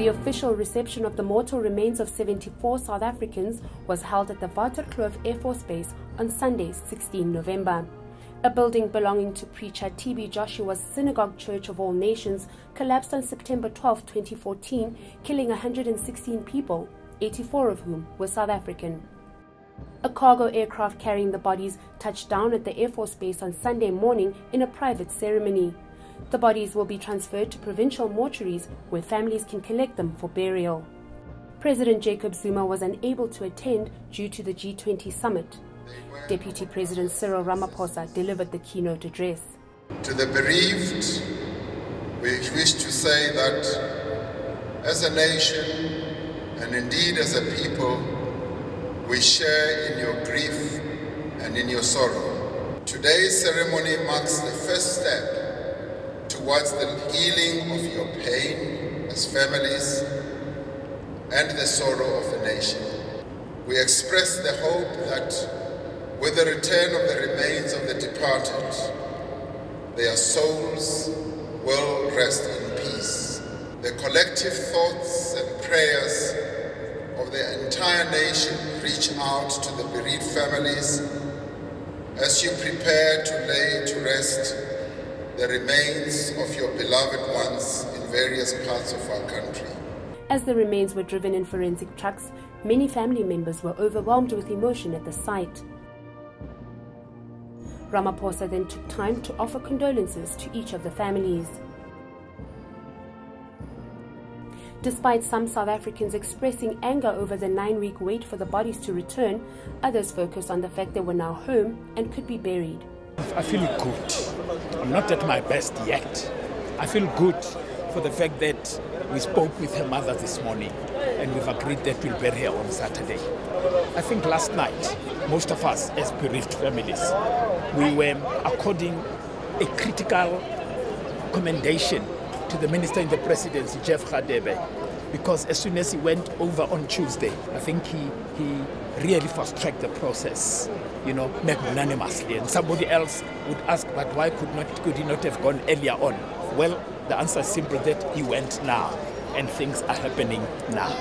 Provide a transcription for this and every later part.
The official reception of the mortal remains of 74 South Africans was held at the Waterkloof Air Force Base on Sunday, 16 November. A building belonging to preacher T.B. Joshua's Synagogue Church of All Nations collapsed on September 12, 2014, killing 116 people, 84 of whom were South African. A cargo aircraft carrying the bodies touched down at the Air Force Base on Sunday morning in a private ceremony. The bodies will be transferred to provincial mortuaries where families can collect them for burial. President Jacob Zuma was unable to attend due to the G20 summit. Deputy President Cyril Ramaphosa delivered the keynote address. To the bereaved, we wish to say that as a nation and indeed as a people, we share in your grief and in your sorrow. Today's ceremony marks the first step towards the healing of your pain as families and the sorrow of the nation. We express the hope that with the return of the remains of the departed, their souls will rest in peace. The collective thoughts and prayers of the entire nation reach out to the bereaved families as you prepare to lay to rest the remains of your beloved ones in various parts of our country. As the remains were driven in forensic trucks, many family members were overwhelmed with emotion at the sight. Ramaphosa then took time to offer condolences to each of the families. Despite some South Africans expressing anger over the 9-week wait for the bodies to return, others focused on the fact they were now home and could be buried. I feel good. I'm not at my best yet. I feel good for the fact that we spoke with her mother this morning and we've agreed that we'll bury her on Saturday. I think last night, most of us as bereaved families, we were according a critical commendation to the Minister in the Presidency, Jeff Radebe, because as soon as he went over on Tuesday, I think he really fast-tracked the process, magnanimously. And somebody else would ask, but why could he not have gone earlier on? Well, the answer is simple, that he went now, and things are happening now.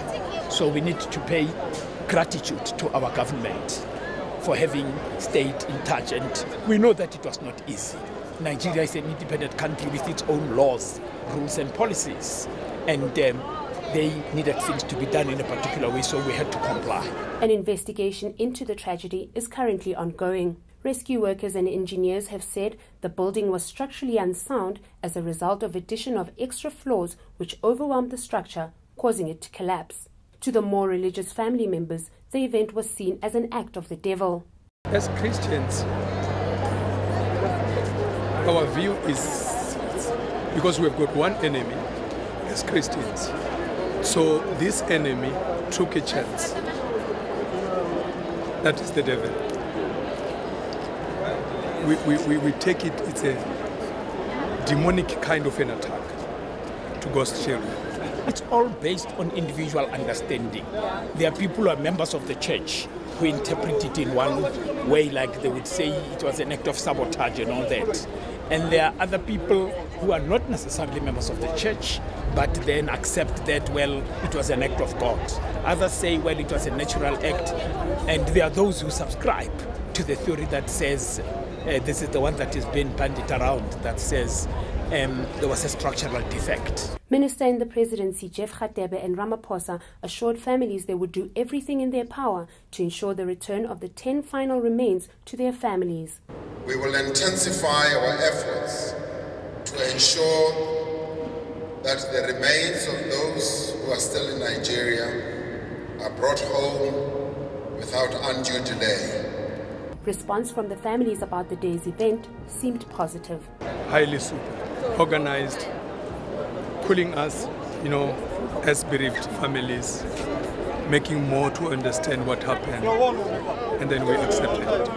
So we need to pay gratitude to our government for having stayed in touch, and we know that it was not easy. Nigeria is an independent country with its own laws, rules and policies, and they needed things to be done in a particular way, so we had to comply. An investigation into the tragedy is currently ongoing. Rescue workers and engineers have said the building was structurally unsound as a result of addition of extra floors which overwhelmed the structure, causing it to collapse. To the more religious family members, the event was seen as an act of the devil. As Christians, our view is, because we've got one enemy as Christians, so this enemy took a chance. That is the devil. We take it, it's a demonic kind of an attack to God's children. It's all based on individual understanding. There are people who are members of the church who interpret it in one way, like they would say it was an act of sabotage and all that. And there are other people who are not necessarily members of the church, but then accept that, well, it was an act of God. Others say, well, it was a natural act. And there are those who subscribe to the theory that says, this is the one that is being bandied around, that says there was a structural defect. Minister in the Presidency Jeff Radebe and Ramaphosa assured families they would do everything in their power to ensure the return of the 10 final remains to their families. We will intensify our efforts to ensure that the remains of those who are still in Nigeria are brought home without undue delay. Response from the families about the day's event seemed positive. Highly super, organized, calling us, as bereaved families, making more to understand what happened, and then we accepted it.